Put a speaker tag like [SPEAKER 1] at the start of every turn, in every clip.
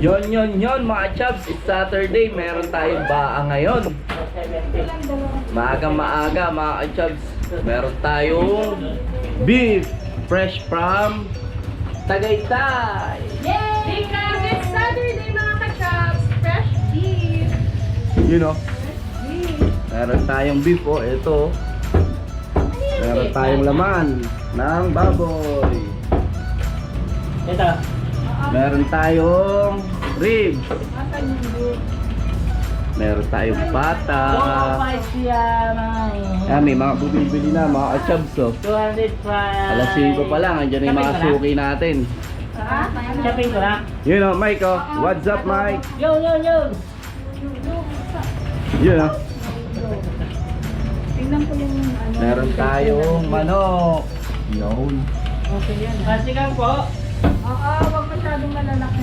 [SPEAKER 1] Yon mga chaps, it's Saturday, meron tayong baa ngayon. Maaga mga chaps, meron tayong beef fresh from Tagaytay.
[SPEAKER 2] Yay! Because it's Saturday mga ka-chaps, fresh beef.
[SPEAKER 1] You know,
[SPEAKER 2] Beef.
[SPEAKER 1] meron tayong beef oh, ito. Meron tayong laman ng baboy.
[SPEAKER 3] Ito.
[SPEAKER 1] Meron tayong ribs.
[SPEAKER 2] Asan yung beef?
[SPEAKER 1] Meron tayong pata.
[SPEAKER 3] $205
[SPEAKER 1] May mga bumibili na mga ka-chaps oh.
[SPEAKER 3] 205.
[SPEAKER 1] Alas 5 pa lang, andyan na yung mga suki natin.
[SPEAKER 2] Ha?
[SPEAKER 3] Shopping ko na.
[SPEAKER 1] You know, Mike oh. What's up, Mike?
[SPEAKER 3] Yo.
[SPEAKER 1] You know,
[SPEAKER 2] Tingnan ko yung ano.
[SPEAKER 1] meron tayong manok. Yun.
[SPEAKER 2] Okay yan.
[SPEAKER 3] Pasikan po.
[SPEAKER 2] Oo, wag masyadong malalaki.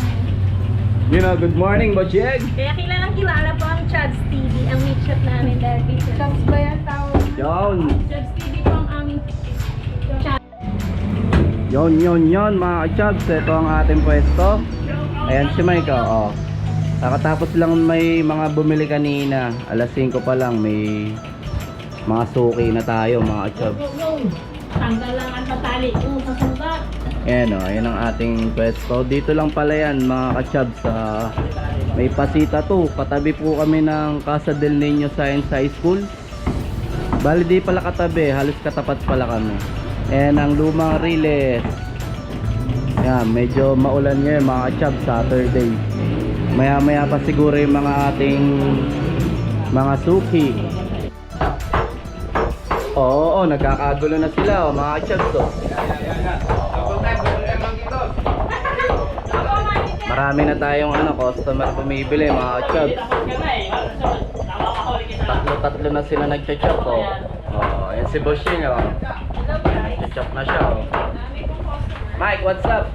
[SPEAKER 1] You know, good morning, Bojeg.
[SPEAKER 4] Kaya kilalang kilala po ang Chad's TV, ang meat shop namin dahil dito.
[SPEAKER 2] Chaps ba yan tawag?
[SPEAKER 1] Yun.
[SPEAKER 4] Chad's TV po ang aming chat.
[SPEAKER 1] Yun, mga ka-chaps. Ito ang ating pwesto. Ayan si Mike, oh. Nakatapos lang may mga bumili kanina. Alas 5 pa lang, may mga suki na tayo, mga ka-chaps.
[SPEAKER 3] Tanggal lang ang patali. Sasanggat.
[SPEAKER 1] Ayan, ayan ang ating pwesto. Dito lang pala yan, mga ka-chaps. May Pasita 2. Katabi po kami ng Casa del Niño Science High School. Bali di pala katabi, halos katapat pala kami. Ayan ang lumang Riles. Ayan, medyo maulan ngayon mga ka-chaps, Saturday. Maya pa siguro yung mga ating mga suki. Oo, nagkakagulo na sila mga ka-chaps oh. Marami na tayong customer bumibili mga ka-chaps. Tatlo na sila nagcha-chop oh. Oh, yan si Boshing oh. Nagcha-chop na siya oh. Mike, what's up?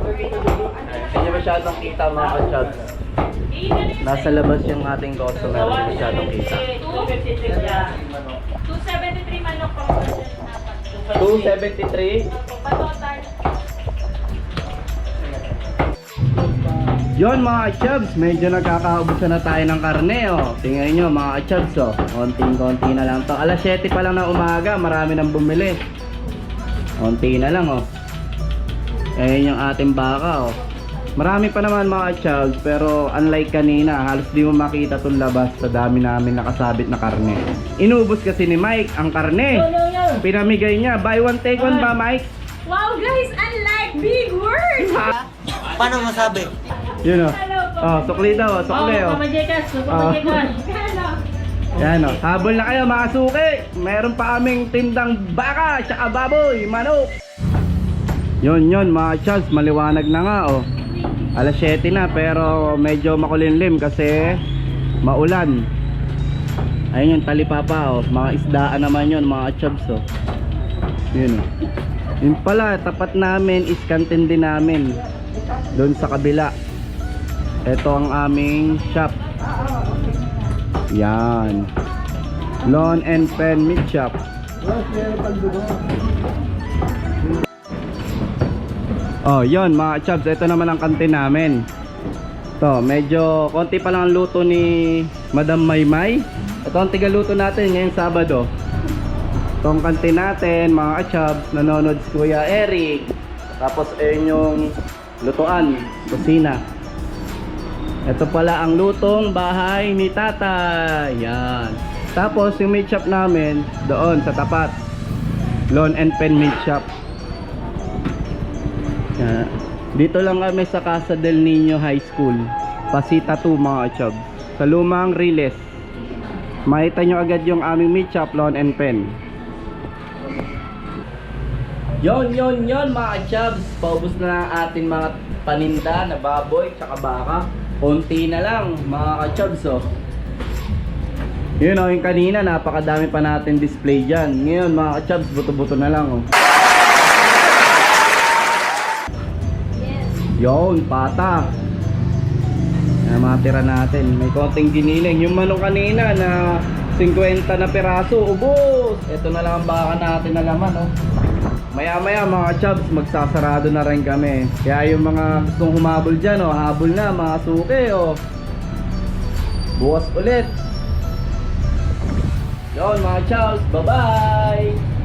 [SPEAKER 1] Hindi niya masyadong kita mga ka-chaps. Nasa labas yung ating customer, hindi masyadong kita.
[SPEAKER 4] 273 manok po.
[SPEAKER 1] 273.
[SPEAKER 4] Patotal.
[SPEAKER 1] Yon mga chubs, medyo nagkakaubusan na tayo ng karne oh. Tingnan nyo mga chubs oh. Konting-konti na lang to. Alas 7 pa lang ng umaga, marami nang bumili. Konti na lang oh. Ayan yung ating baka oh. Marami pa naman mga chubs, pero unlike kanina, halos di mo makita itong labas sa dami namin nakasabit na karne. Inubos kasi ni Mike ang karne. Pinamigay niya, buy one take one ba Mike?
[SPEAKER 4] Wow guys, unlike big words!
[SPEAKER 5] Paano masabi?
[SPEAKER 1] Yun oh. Oh, sukli daw, sukli oh.
[SPEAKER 3] Pamajekas.
[SPEAKER 1] Yan o, habol na kayo mga suki. Meron pa aming tindang baka, tsaka baboy, manok. Yun mga chals, maliwanag na nga o. Alas 7 na pero medyo makulimlim kasi maulan. Ayun yung talipapa o, mga isdaan naman yun mga chals o. Yun o. Yun pala, tapat namin is kantin din namin. Doon sa kabila. Ito ang aming shop. Yan. Lawn and Pen Meat Shop. Oh, yon mga chubs, ito naman ang kantin namin. To, medyo konti pa lang ang luto ni Madam Maymay. Ito ang tigaluto natin ngayong Sabado. Ito ang kantin natin, mga chubs, nanonood si Kuya Eric. Tapos ayun yung lutuan, kusina. Ito pala ang lutong bahay ni Tata. Yan. Tapos yung meat shop namin doon sa tapat. Lawn and Pen Meat Shop. Yan. Dito lang kami sa Casa del Niño High School. Pasita 2 mga chub. Sa lumang Riles. Makita nyo agad yung aming meat shop, Lawn and Pen. Yon mga chubs. Paubos na ang ating mga paninda na baboy tsaka baka. Konti na lang mga ka-chubs oh. Yun oh, yung kanina napakadami pa natin display dyan. Ngayon mga ka-chubs, buto-buto na lang oh. Yun, pata. Yan, matira natin. May konting giniling. Yung manok kanina na 50 na piraso, ubos. Ito na lang ang baka natin na laman oh. Maya maya mga chubs, magsasarado na rin kami. Kaya yung mga gustong humabol dyan, oh, habol na mga suki, oh. Bukas ulit. Yun mga chubs, bye bye.